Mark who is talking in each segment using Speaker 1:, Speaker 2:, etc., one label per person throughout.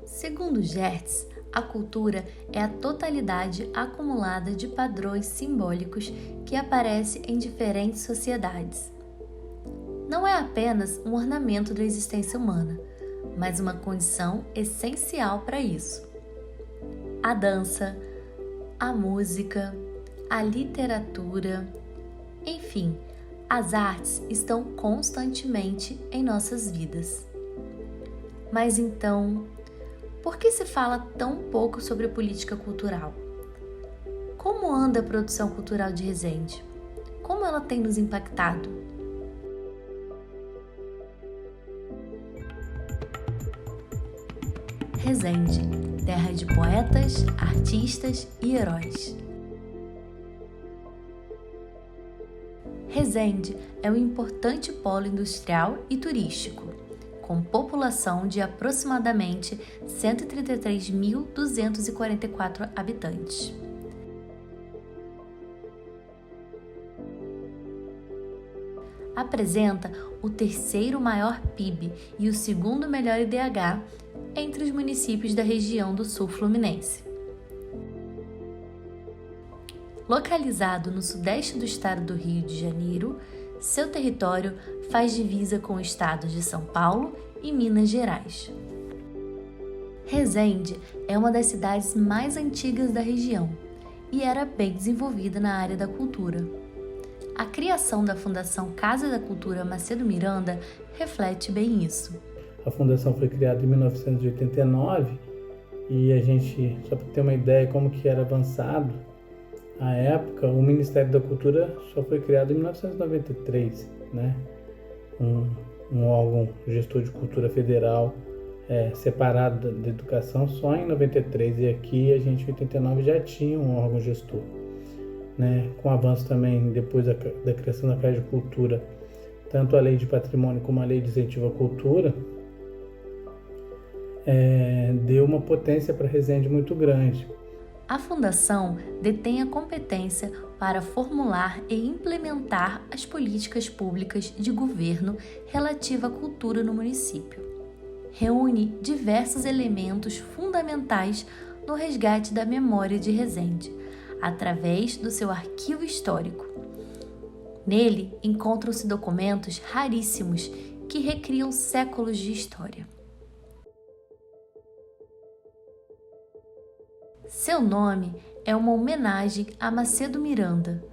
Speaker 1: Segundo Gertz, a cultura é a totalidade acumulada de padrões simbólicos que aparece em diferentes sociedades. Não é apenas um ornamento da existência humana, mas uma condição essencial para isso. A dança, a música, a literatura, enfim, as artes estão constantemente em nossas vidas. Mas então, por que se fala tão pouco sobre política cultural? Como anda a produção cultural de Resende? Como ela tem nos impactado? Resende, terra de poetas, artistas e heróis. Resende é um importante polo industrial e turístico, com população de aproximadamente 133.244 habitantes. Apresenta o terceiro maior PIB e o segundo melhor IDH entre os municípios da região do Sul Fluminense. Localizado no sudeste do estado do Rio de Janeiro, seu território faz divisa com os estados de São Paulo e Minas Gerais. Resende é uma das cidades mais antigas da região e era bem desenvolvida na área da cultura. A criação da Fundação Casa da Cultura Macedo Miranda reflete bem isso.
Speaker 2: A fundação foi criada em 1989 e a gente, só para ter uma ideia como que era avançado, à época o Ministério da Cultura só foi criado em 1993, né? Um órgão gestor de cultura federal separado da educação só em 93, e aqui a gente em 89 já tinha um órgão gestor, né? Com avanço também depois da criação da Casa de Cultura, tanto a Lei de Patrimônio como a Lei de Incentivo à Cultura, deu uma potência para Resende muito grande.
Speaker 1: A Fundação detém a competência para formular e implementar as políticas públicas de governo relativa à cultura no município. Reúne diversos elementos fundamentais no resgate da memória de Resende, através do seu arquivo histórico. Nele encontram-se documentos raríssimos que recriam séculos de história. Seu nome é uma homenagem a Macedo Miranda,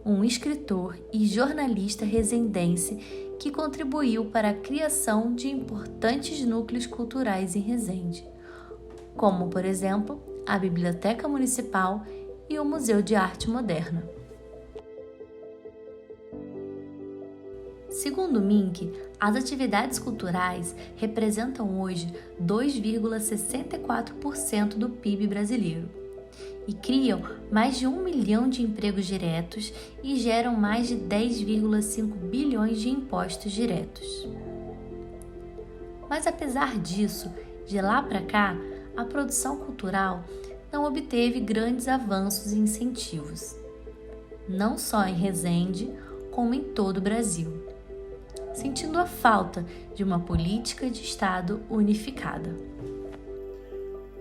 Speaker 1: um escritor e jornalista resendense que contribuiu para a criação de importantes núcleos culturais em Resende, como, por exemplo, a Biblioteca Municipal e o Museu de Arte Moderna. Segundo o MINC, as atividades culturais representam hoje 2,64% do PIB brasileiro e criam mais de 1 milhão de empregos diretos e geram mais de 10,5 bilhões de impostos diretos. Mas apesar disso, de lá para cá, a produção cultural não obteve grandes avanços e incentivos, não só em Resende, como em todo o Brasil, sentindo a falta de uma política de Estado unificada.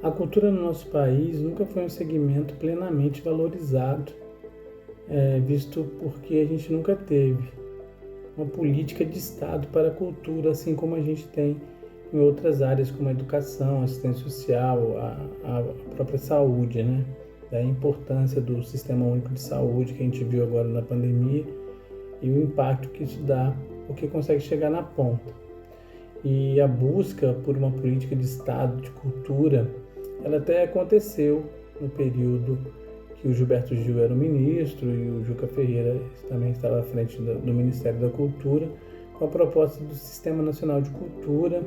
Speaker 2: A cultura no nosso país nunca foi um segmento plenamente valorizado, visto porque a gente nunca teve uma política de Estado para a cultura, assim como a gente tem em outras áreas como a educação, assistência social, a própria saúde, né? Da importância do Sistema Único de Saúde que a gente viu agora na pandemia e o impacto que isso dá, porque consegue chegar na ponta. E a busca por uma política de Estado de cultura, ela até aconteceu no período que o Gilberto Gil era o ministro e o Juca Ferreira também estava à frente do Ministério da Cultura, com a proposta do Sistema Nacional de Cultura,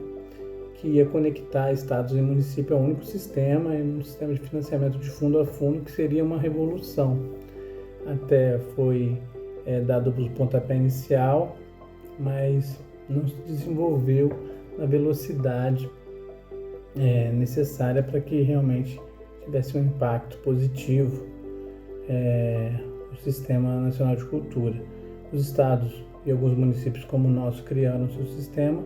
Speaker 2: que ia conectar estados e municípios a um único sistema, e um sistema de financiamento de fundo a fundo, que seria uma revolução. Até foi dado o pontapé inicial, mas não se desenvolveu na velocidade necessária para que realmente tivesse um impacto positivo o Sistema Nacional de Cultura. Os estados e alguns municípios como o nosso criaram seu sistema,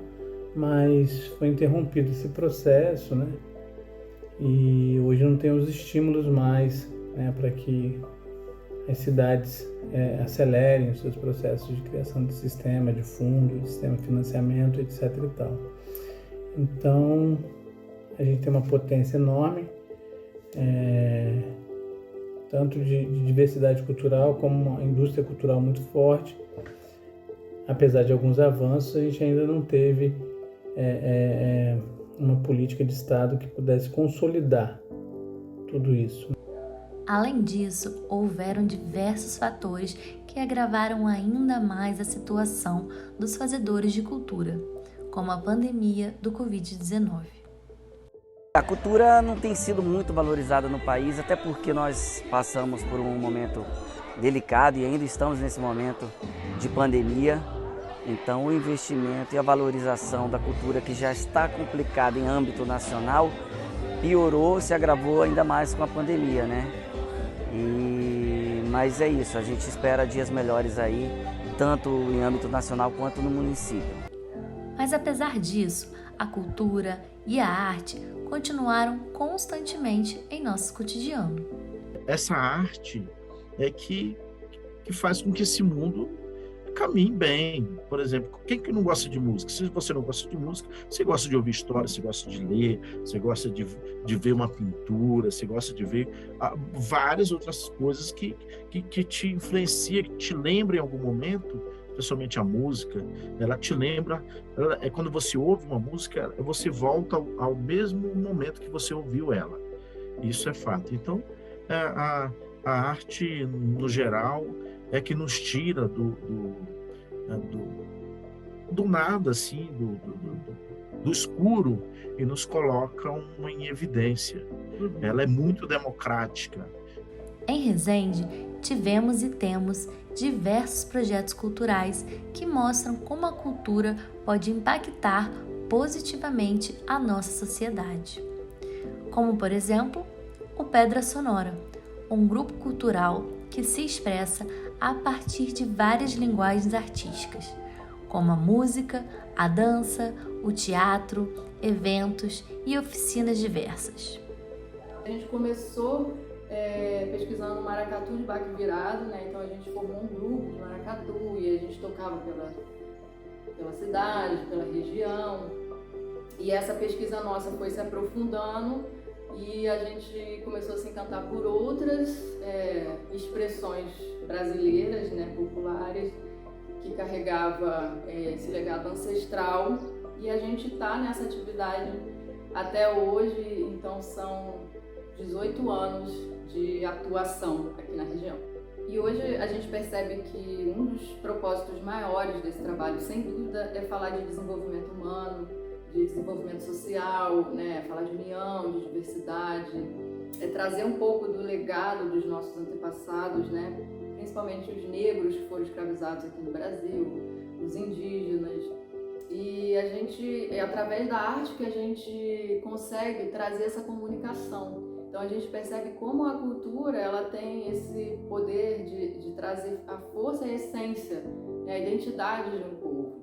Speaker 2: mas foi interrompido esse processo, né? e hoje não tem os estímulos mais, né, para que as cidades acelerem os seus processos de criação de sistema, de fundo, de sistema de financiamento, etc. e tal. Então, a gente tem uma potência enorme, tanto de diversidade cultural como uma indústria cultural muito forte. Apesar de alguns avanços, a gente ainda não teve uma política de Estado que pudesse consolidar tudo isso.
Speaker 1: Além disso, houveram diversos fatores que agravaram ainda mais a situação dos fazedores de cultura, como a pandemia do Covid-19.
Speaker 3: A cultura não tem sido muito valorizada no país, até porque nós passamos por um momento delicado e ainda estamos nesse momento de pandemia. Então, o investimento e a valorização da cultura, que já está complicada em âmbito nacional, piorou, se agravou ainda mais com a pandemia, né? Mas é isso, a gente espera dias melhores aí, tanto em âmbito nacional quanto no município.
Speaker 1: Mas apesar disso, a cultura e a arte continuaram constantemente em nosso cotidiano.
Speaker 4: Essa arte é que faz com que esse mundo caminhe bem. Por exemplo, quem que não gosta de música? Se você não gosta de música, você gosta de ouvir história, você gosta de ler, você gosta de ver uma pintura, você gosta de ver várias outras coisas que te influenciam, que te lembram em algum momento, especialmente a música. Ela te lembra, quando você ouve uma música, você volta ao mesmo momento que você ouviu ela. Isso é fato. Então, a arte, no geral, é que nos tira do nada, assim, do escuro, e nos coloca em evidência. Ela é muito democrática.
Speaker 1: Em Resende, tivemos e temos diversos projetos culturais que mostram como a cultura pode impactar positivamente a nossa sociedade. Como, por exemplo, o Pedra Sonora, um grupo cultural que se expressa a partir de várias linguagens artísticas, como a música, a dança, o teatro, eventos e oficinas diversas.
Speaker 5: A gente começou pesquisando maracatu de baque virado, né? Então a gente formou um grupo de maracatu e a gente tocava pela cidade, pela região. E essa pesquisa nossa foi se aprofundando e a gente começou a se encantar por outras expressões brasileiras, né, populares, que carregava esse legado ancestral, e a gente está nessa atividade até hoje. Então são 18 anos de atuação aqui na região. E hoje a gente percebe que um dos propósitos maiores desse trabalho, sem dúvida, é falar de desenvolvimento humano, de desenvolvimento social, né? Falar de união, de diversidade, trazer um pouco do legado dos nossos antepassados, né? Principalmente os negros que foram escravizados aqui no Brasil, os indígenas. E a gente, é através da arte que a gente consegue trazer essa comunicação. Então a gente percebe como a cultura ela tem esse poder de trazer a força e a essência, né? A identidade de um povo.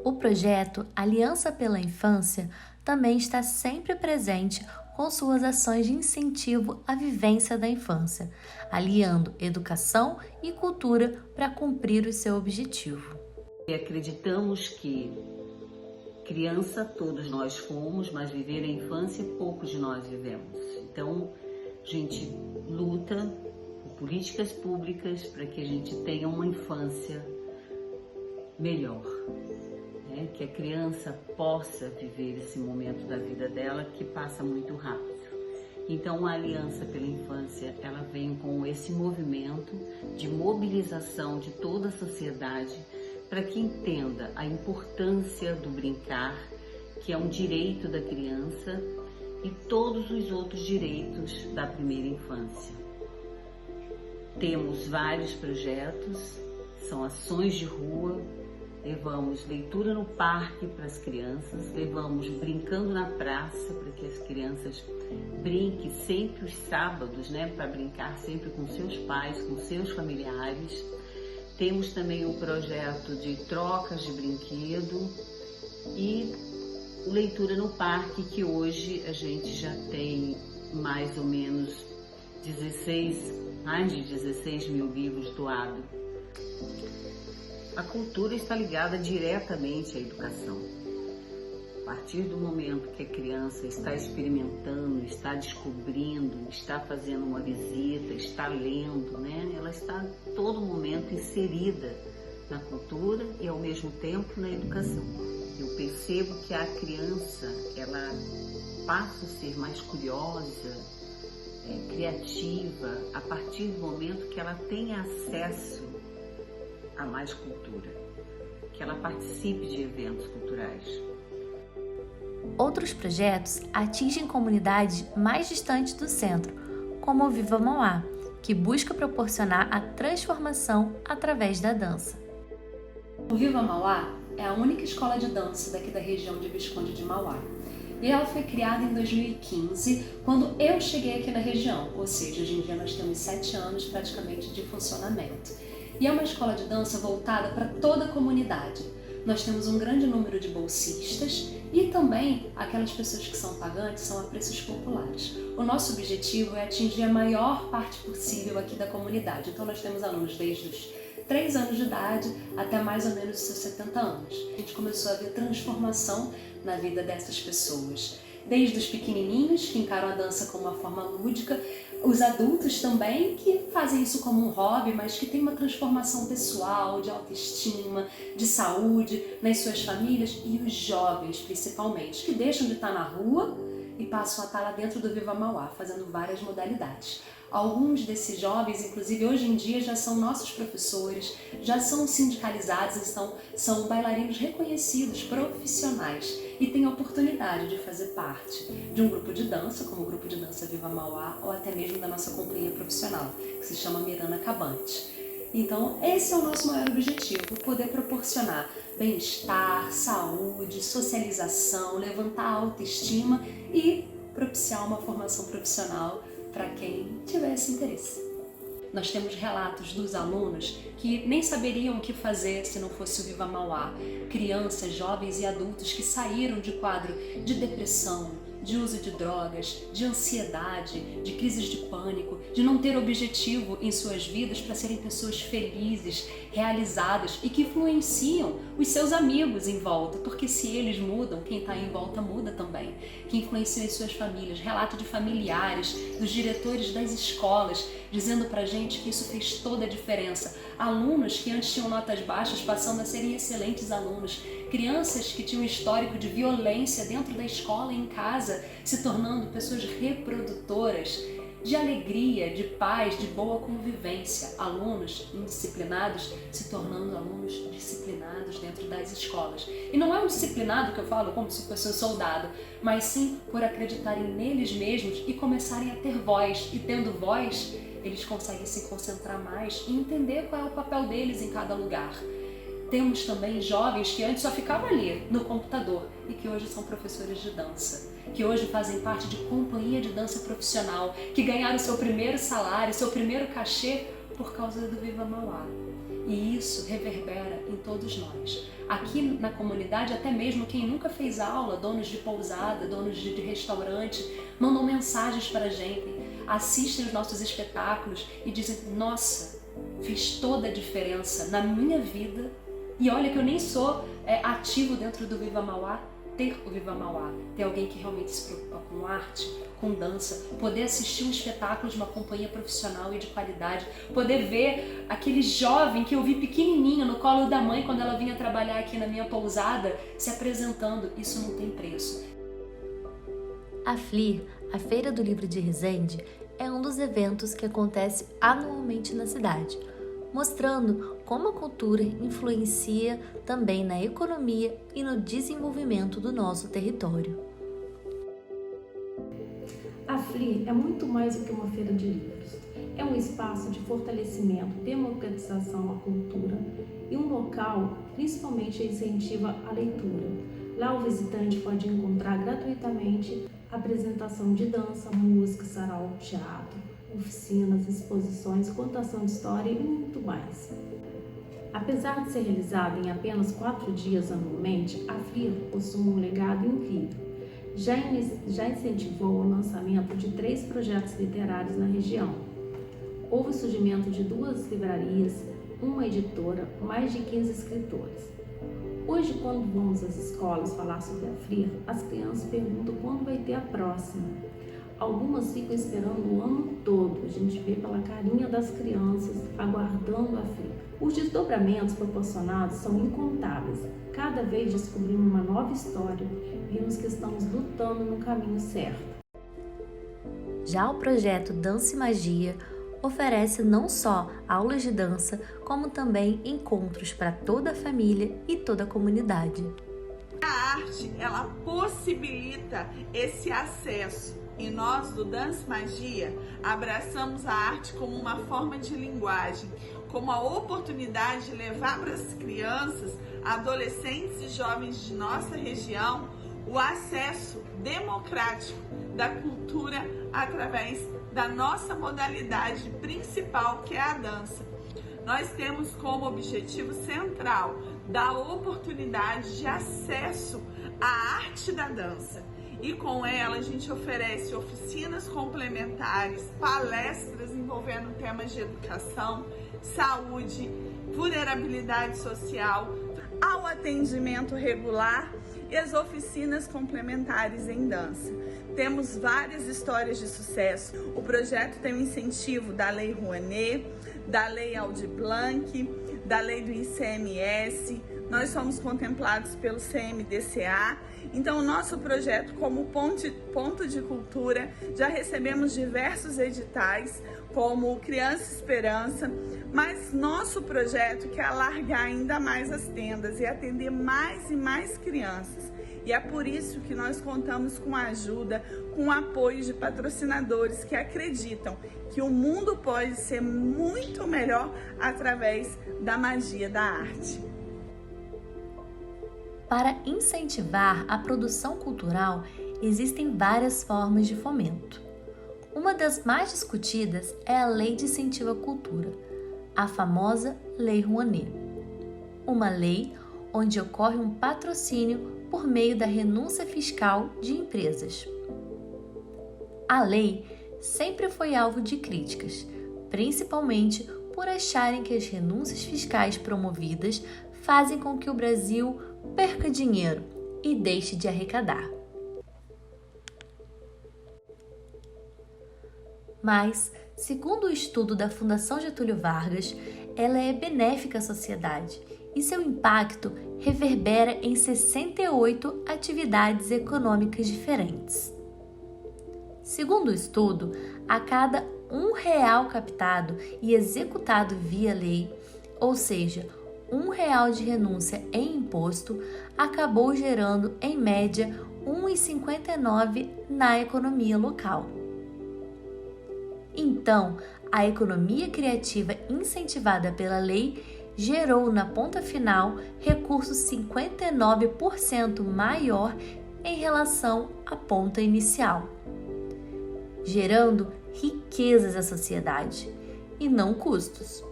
Speaker 1: O projeto Aliança pela Infância também está sempre presente com suas ações de incentivo à vivência da infância, aliando educação e cultura para cumprir o seu objetivo.
Speaker 6: Acreditamos que criança todos nós fomos, mas viver a infância poucos de nós vivemos. Então, a gente luta por políticas públicas para que a gente tenha uma infância melhor. Que a criança possa viver esse momento da vida dela que passa muito rápido. Então a Aliança pela Infância, ela vem com esse movimento de mobilização de toda a sociedade para que entenda a importância do brincar, que é um direito da criança, e todos os outros direitos da primeira infância. Temos vários projetos, são ações de rua. Levamos leitura no parque para as crianças, levamos brincando na praça para que as crianças brinquem sempre os sábados, né, para brincar sempre com seus pais, com seus familiares. Temos também um projeto de trocas de brinquedo e o Leitura no Parque, que hoje a gente já tem mais ou menos mais de 16 mil livros doados. A cultura está ligada diretamente à educação. A partir do momento que a criança está experimentando, está descobrindo, está fazendo uma visita, está lendo, né? Ela está a todo momento inserida na cultura e ao mesmo tempo na educação. Eu percebo que a criança, ela passa a ser mais curiosa, criativa, a partir do momento que ela tem acesso a mais cultura, que ela participe de eventos culturais.
Speaker 1: Outros projetos atingem comunidades mais distantes do centro, como o Viva Mauá, que busca proporcionar a transformação através da dança.
Speaker 7: O Viva Mauá é a única escola de dança daqui da região de Visconde de Mauá. E ela foi criada em 2015, quando eu cheguei aqui na região, ou seja, hoje em dia nós temos 7 anos praticamente de funcionamento. E é uma escola de dança voltada para toda a comunidade. Nós temos um grande número de bolsistas e também aquelas pessoas que são pagantes são a preços populares. O nosso objetivo é atingir a maior parte possível aqui da comunidade. Então nós temos alunos desde os 3 anos de idade até mais ou menos os seus 70 anos. A gente começou a ver transformação na vida dessas pessoas. Desde os pequenininhos, que encaram a dança como uma forma lúdica, os adultos também, que fazem isso como um hobby, mas que têm uma transformação pessoal, de autoestima, de saúde nas suas famílias, e os jovens, principalmente, que deixam de estar na rua e passam a estar lá dentro do Viva Mauá, fazendo várias modalidades. Alguns desses jovens, inclusive hoje em dia, já são nossos professores, já são sindicalizados, então são bailarinos reconhecidos, profissionais, e têm a oportunidade de fazer parte de um grupo de dança, como o Grupo de Dança Viva Mauá, ou até mesmo da nossa companhia profissional, que se chama Mirana Cabante. Então, esse é o nosso maior objetivo, poder proporcionar bem-estar, saúde, socialização, levantar a autoestima e propiciar uma formação profissional para quem tivesse interesse. Nós temos relatos dos alunos que nem saberiam o que fazer se não fosse o Viva Mauá. Crianças, jovens e adultos que saíram de quadro de depressão, de uso de drogas, de ansiedade, de crises de pânico, de não ter objetivo em suas vidas para serem pessoas felizes, realizadas e que influenciam os seus amigos em volta, porque se eles mudam, quem está em volta muda também, que influenciam as suas famílias. Relato de familiares, dos diretores das escolas, dizendo pra gente que isso fez toda a diferença. Alunos que antes tinham notas baixas passando a serem excelentes alunos. Crianças que tinham um histórico de violência dentro da escola e em casa, se tornando pessoas reprodutoras de alegria, de paz, de boa convivência. Alunos indisciplinados se tornando alunos disciplinados dentro das escolas. E não é um disciplinado que eu falo como se fosse um soldado, mas sim por acreditarem neles mesmos e começarem a ter voz. E tendo voz, eles conseguem se concentrar mais e entender qual é o papel deles em cada lugar. Temos também jovens que antes só ficavam ali no computador e que hoje são professores de dança, que hoje fazem parte de companhia de dança profissional, que ganharam seu primeiro salário, seu primeiro cachê por causa do Viva Mauá. E isso reverbera em todos nós. Aqui na comunidade, até mesmo quem nunca fez aula, donos de pousada, donos de restaurante, mandam mensagens para a gente, assistem os nossos espetáculos e dizem: nossa, fez toda a diferença na minha vida. E olha que eu nem sou ativo dentro do Viva Mauá, ter o Viva Mauá, ter alguém que realmente se preocupa com arte, com dança, poder assistir um espetáculo de uma companhia profissional e de qualidade, poder ver aquele jovem que eu vi pequenininho no colo da mãe quando ela vinha trabalhar aqui na minha pousada, se apresentando, isso não tem preço.
Speaker 1: A FLIR, a Feira do Livro de Resende, é um dos eventos que acontece anualmente na cidade, mostrando como a cultura influencia também na economia e no desenvolvimento do nosso território.
Speaker 8: A FLIR é muito mais do que uma feira de livros. É um espaço de fortalecimento, democratização à cultura e um local principalmente incentiva a leitura. Lá o visitante pode encontrar gratuitamente apresentação de dança, música, sarau, teatro, oficinas, exposições, contação de história e muito mais. Apesar de ser realizada em apenas 4 dias anualmente, a FLIR possui um legado incrível. Já incentivou o lançamento de 3 projetos literários na região. Houve o surgimento de 2 livrarias, uma editora, mais de 15 escritores. Hoje, quando vamos às escolas falar sobre a FLIR, as crianças perguntam quando vai ter a próxima. Algumas ficam esperando o ano todo, a gente vê pela carinha das crianças aguardando a FLIR. Os desdobramentos proporcionados são incontáveis. Cada vez descobrimos uma nova história, vimos que estamos lutando no caminho certo.
Speaker 1: Já o projeto Dança e Magia oferece não só aulas de dança, como também encontros para toda a família e toda a comunidade.
Speaker 9: A arte, ela possibilita esse acesso. E nós, do Dança e Magia, abraçamos a arte como uma forma de linguagem, como a oportunidade de levar para as crianças, adolescentes e jovens de nossa região o acesso democrático da cultura através da nossa modalidade principal, que é a dança. Nós temos como objetivo central dar oportunidade de acesso à arte da dança. E com ela a gente oferece oficinas complementares, palestras envolvendo temas de educação, saúde, vulnerabilidade social, ao atendimento regular e as oficinas complementares em dança. Temos várias histórias de sucesso. O projeto tem o incentivo da Lei Rouanet, da Lei Aldir Blanc, da Lei do ICMS. Nós somos contemplados pelo CMDCA. Então, o nosso projeto, como ponto de cultura, já recebemos diversos editais, como Criança Esperança, mas nosso projeto quer alargar ainda mais as tendas e atender mais e mais crianças. E é por isso que nós contamos com a ajuda, com o apoio de patrocinadores que acreditam que o mundo pode ser muito melhor através da magia da arte.
Speaker 1: Para incentivar a produção cultural, existem várias formas de fomento. Uma das mais discutidas é a Lei de Incentivo à Cultura, a famosa Lei Rouanet. Uma lei onde ocorre um patrocínio por meio da renúncia fiscal de empresas. A lei sempre foi alvo de críticas, principalmente por acharem que as renúncias fiscais promovidas fazem com que o Brasil perca dinheiro e deixe de arrecadar. Mas, segundo o estudo da Fundação Getúlio Vargas, ela é benéfica à sociedade e seu impacto reverbera em 68 atividades econômicas diferentes. Segundo o estudo, a cada R$1 captado e executado via lei, ou seja, R$1 de renúncia em imposto, acabou gerando, em média, R$1,59 na economia local. Então, a economia criativa incentivada pela lei gerou na ponta final recursos 59% maior em relação à ponta inicial, gerando riquezas à sociedade e não custos.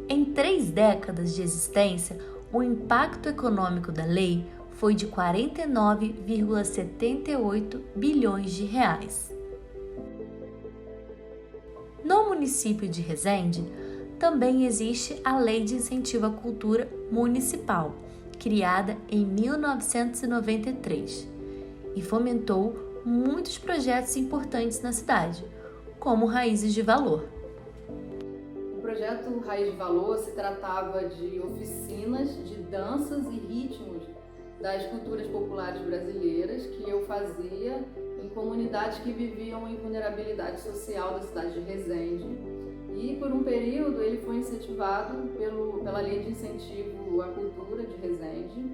Speaker 1: Em 3 décadas de existência, o impacto econômico da lei foi de 49,78 bilhões de reais. No município de Resende, também existe a Lei de Incentivo à Cultura Municipal, criada em 1993, e fomentou muitos projetos importantes na cidade, como Raízes de Valor.
Speaker 5: O projeto Raiz de Valor se tratava de oficinas de danças e ritmos das culturas populares brasileiras que eu fazia em comunidades que viviam em vulnerabilidade social da cidade de Resende. E por um período ele foi incentivado pela Lei de Incentivo à Cultura de Resende.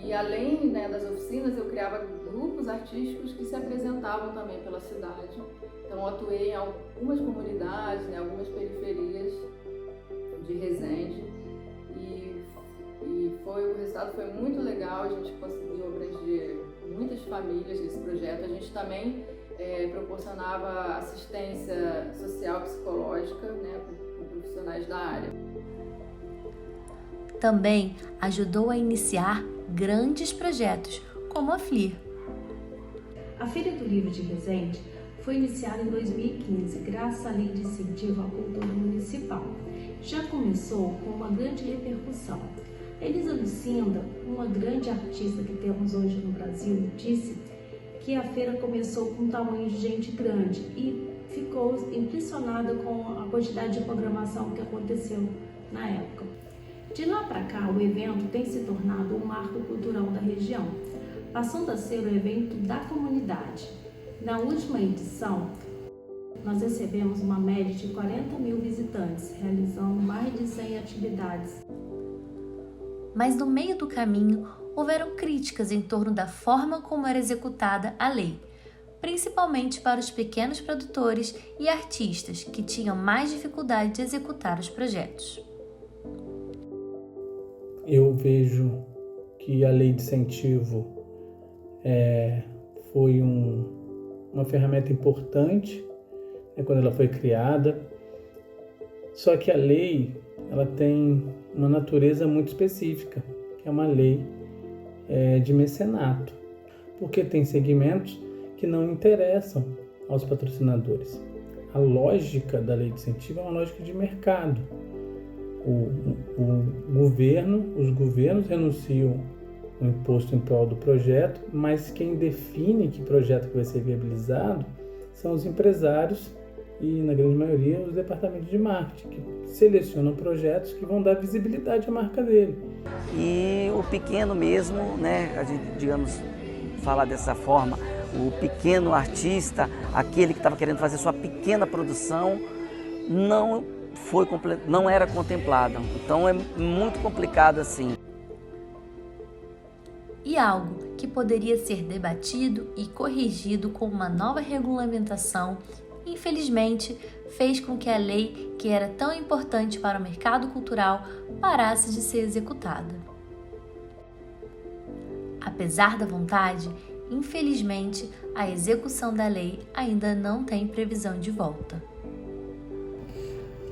Speaker 5: E além das oficinas, eu criava grupos artísticos que se apresentavam também pela cidade. Então eu atuei em algumas comunidades, algumas periferias de Resende. E o resultado foi muito legal, a gente conseguiu abranger muitas famílias nesse projeto. A gente também proporcionava assistência social e psicológica, para o profissional profissionais da área.
Speaker 1: Também ajudou a iniciar grandes projetos, como a FLIR.
Speaker 8: A Feira do Livro de Resende foi iniciada em 2015, graças à Lei de Incentivo à Cultura Municipal. Já começou com uma grande repercussão. Elisa Lucinda, uma grande artista que temos hoje no Brasil, disse que a feira começou com um tamanho de gente grande e ficou impressionada com a quantidade de programação que aconteceu na época. De lá para cá, o evento tem se tornado um marco cultural da região, passando a ser o evento da comunidade. Na última edição, nós recebemos uma média de 40 mil visitantes, realizando mais de 100 atividades.
Speaker 1: Mas no meio do caminho, houveram críticas em torno da forma como era executada a lei, principalmente para os pequenos produtores e artistas que tinham mais dificuldade de executar os projetos.
Speaker 2: Eu vejo que a lei de incentivo foi uma ferramenta importante, quando ela foi criada. Só que a lei ela tem uma natureza muito específica, que é uma lei de mecenato, porque tem segmentos que não interessam aos patrocinadores. A lógica da lei de incentivo é uma lógica de mercado. Os governos renunciam o imposto em prol do projeto, mas quem define que projeto que vai ser viabilizado são os empresários e, na grande maioria, os departamentos de marketing, que selecionam projetos que vão dar visibilidade à marca dele.
Speaker 3: E o pequeno mesmo, a gente, digamos, falar dessa forma, o pequeno artista, aquele que estava querendo fazer sua pequena produção, não era contemplado. Então é muito complicado assim.
Speaker 1: E algo que poderia ser debatido e corrigido com uma nova regulamentação, infelizmente, fez com que a lei, que era tão importante para o mercado cultural, parasse de ser executada. Apesar da vontade, infelizmente, a execução da lei ainda não tem previsão de volta.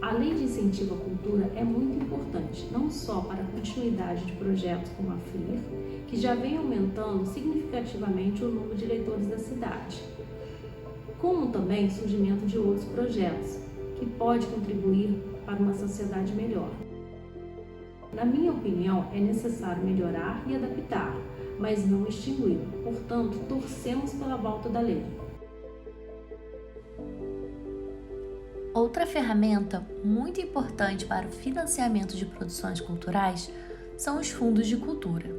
Speaker 8: A Lei de Incentivo à Cultura é muito importante, não só para a continuidade de projetos como a FLIR, que já vem aumentando significativamente o número de leitores da cidade, como também o surgimento de outros projetos, que pode contribuir para uma sociedade melhor. Na minha opinião, é necessário melhorar e adaptar, mas não extinguir. Portanto, torcemos pela volta da lei.
Speaker 1: Outra ferramenta muito importante para o financiamento de produções culturais são os fundos de cultura,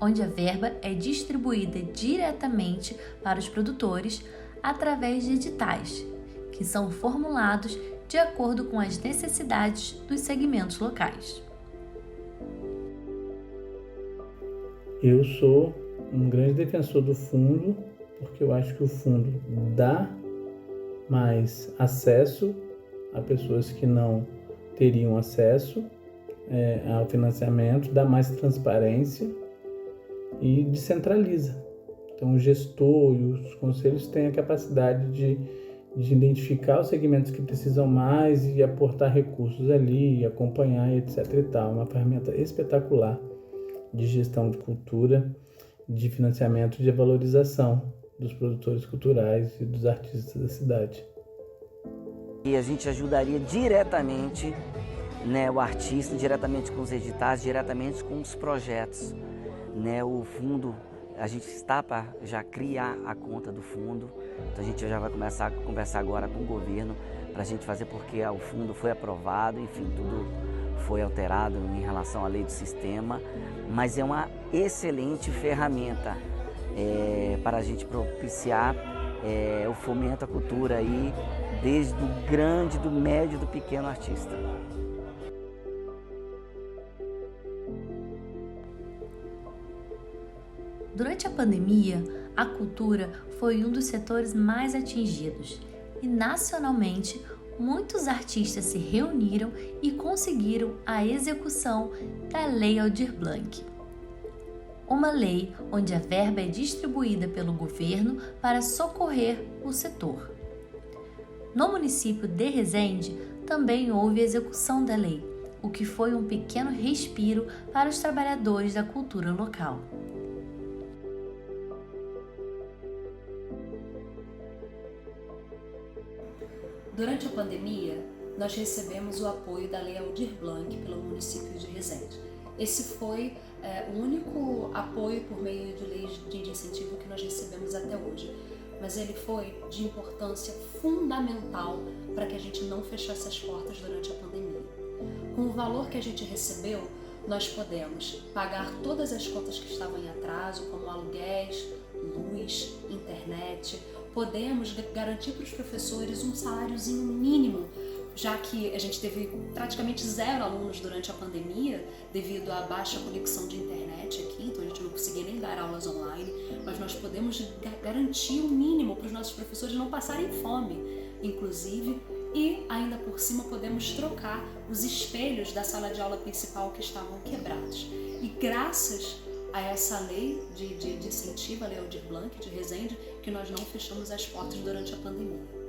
Speaker 1: onde a verba é distribuída diretamente para os produtores através de editais, que são formulados de acordo com as necessidades dos segmentos locais.
Speaker 2: Eu sou um grande defensor do fundo, porque eu acho que o fundo dá mais acesso a pessoas que não teriam acesso ao financiamento, dá mais transparência e descentraliza. Então o gestor e os conselhos têm a capacidade de identificar os segmentos que precisam mais e aportar recursos ali, acompanhar, etc. e tal. Uma ferramenta espetacular de gestão de cultura, de financiamento e de valorização dos produtores culturais e dos artistas da cidade.
Speaker 3: E a gente ajudaria diretamente o artista, diretamente com os editais, diretamente com os projetos. O fundo, a gente está para já criar a conta do fundo, então a gente já vai começar a conversar agora com o governo para a gente fazer, porque o fundo foi aprovado, enfim, tudo foi alterado em relação à lei do sistema, mas é uma excelente ferramenta para a gente propiciar o fomento à cultura aí, desde o grande, do médio, do pequeno artista.
Speaker 1: Durante a pandemia, a cultura foi um dos setores mais atingidos e, nacionalmente, muitos artistas se reuniram e conseguiram a execução da Lei Aldir Blanc. Uma lei onde a verba é distribuída pelo governo para socorrer o setor. No município de Resende, também houve execução da lei, o que foi um pequeno respiro para os trabalhadores da cultura local.
Speaker 7: Durante a pandemia, nós recebemos o apoio da Lei Aldir Blanc pelo município de Resende. Esse foi o único apoio por meio de leis de incentivo que nós recebemos até hoje. Mas ele foi de importância fundamental para que a gente não fechasse as portas durante a pandemia. Com o valor que a gente recebeu, nós podemos pagar todas as contas que estavam em atraso, como aluguéis, luz, internet. Podemos garantir para os professores um saláriozinho mínimo, já que a gente teve praticamente 0 alunos durante a pandemia devido à baixa conexão de internet aqui, então a gente não conseguia nem dar aulas online, mas nós podemos garantir o mínimo para os nossos professores não passarem fome, inclusive, e ainda por cima podemos trocar os espelhos da sala de aula principal que estavam quebrados. E graças a essa lei de incentivo, a Lei Aldir Blanc de Resende, que nós não fechamos as portas durante a pandemia.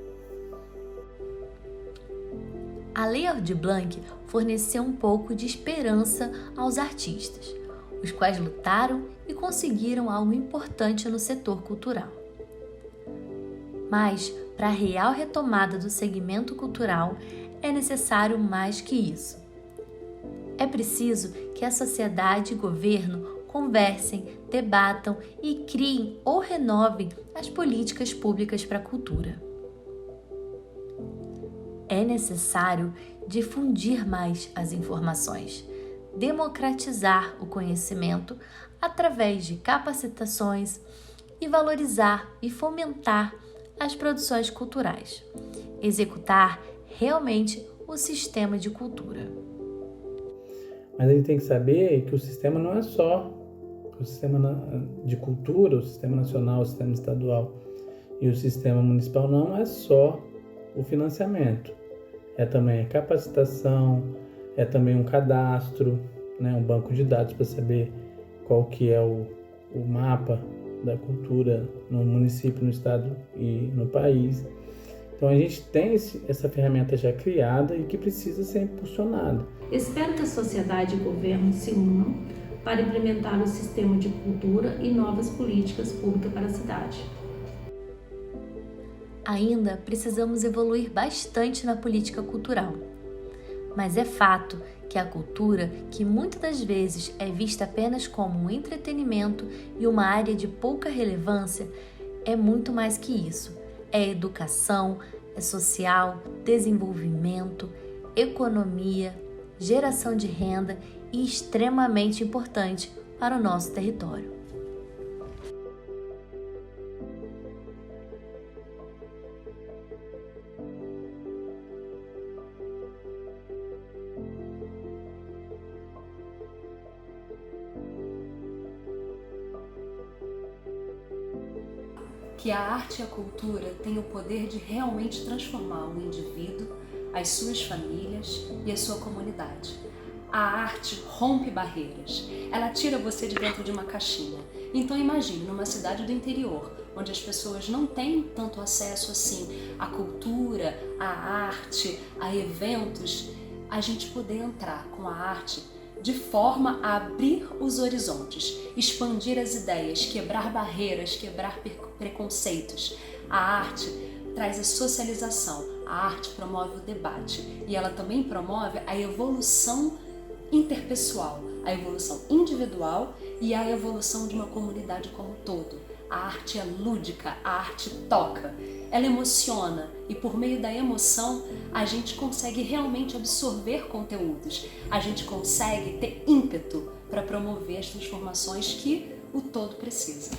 Speaker 1: A Lei Aldir Blanc forneceu um pouco de esperança aos artistas, os quais lutaram e conseguiram algo importante no setor cultural. Mas, para a real retomada do segmento cultural, é necessário mais que isso. É preciso que a sociedade e governo conversem, debatam e criem ou renovem as políticas públicas para a cultura. É necessário difundir mais as informações, democratizar o conhecimento através de capacitações e valorizar e fomentar as produções culturais, executar realmente o sistema de cultura.
Speaker 2: Mas a gente tem que saber que o sistema não é só o sistema de cultura, o sistema nacional, o sistema estadual e o sistema municipal não é só o financiamento. É também a capacitação, é também um cadastro, né, um banco de dados para saber qual que é o mapa da cultura no município, no estado e no país. Então a gente tem essa ferramenta já criada e que precisa ser impulsionada.
Speaker 8: Espero que a sociedade e o governo se unam para implementar o sistema de cultura e novas políticas públicas para a cidade.
Speaker 1: Ainda precisamos evoluir bastante na política cultural. Mas é fato que a cultura, que muitas das vezes é vista apenas como um entretenimento e uma área de pouca relevância, é muito mais que isso. É educação, é social, desenvolvimento, economia, geração de renda e extremamente importante para o nosso território.
Speaker 7: Que a arte e a cultura têm o poder de realmente transformar o indivíduo, as suas famílias e a sua comunidade. A arte rompe barreiras, ela tira você de dentro de uma caixinha. Então imagine, numa cidade do interior, onde as pessoas não têm tanto acesso assim à cultura, à arte, a eventos, a gente poder entrar com a arte de forma a abrir os horizontes, expandir as ideias, quebrar barreiras, quebrar preconceitos. A arte traz a socialização, a arte promove o debate e ela também promove a evolução interpessoal, a evolução individual e a evolução de uma comunidade como um todo. A arte é lúdica, a arte toca, ela emociona e por meio da emoção a gente consegue realmente absorver conteúdos, a gente consegue ter ímpeto para promover as transformações que o todo precisa.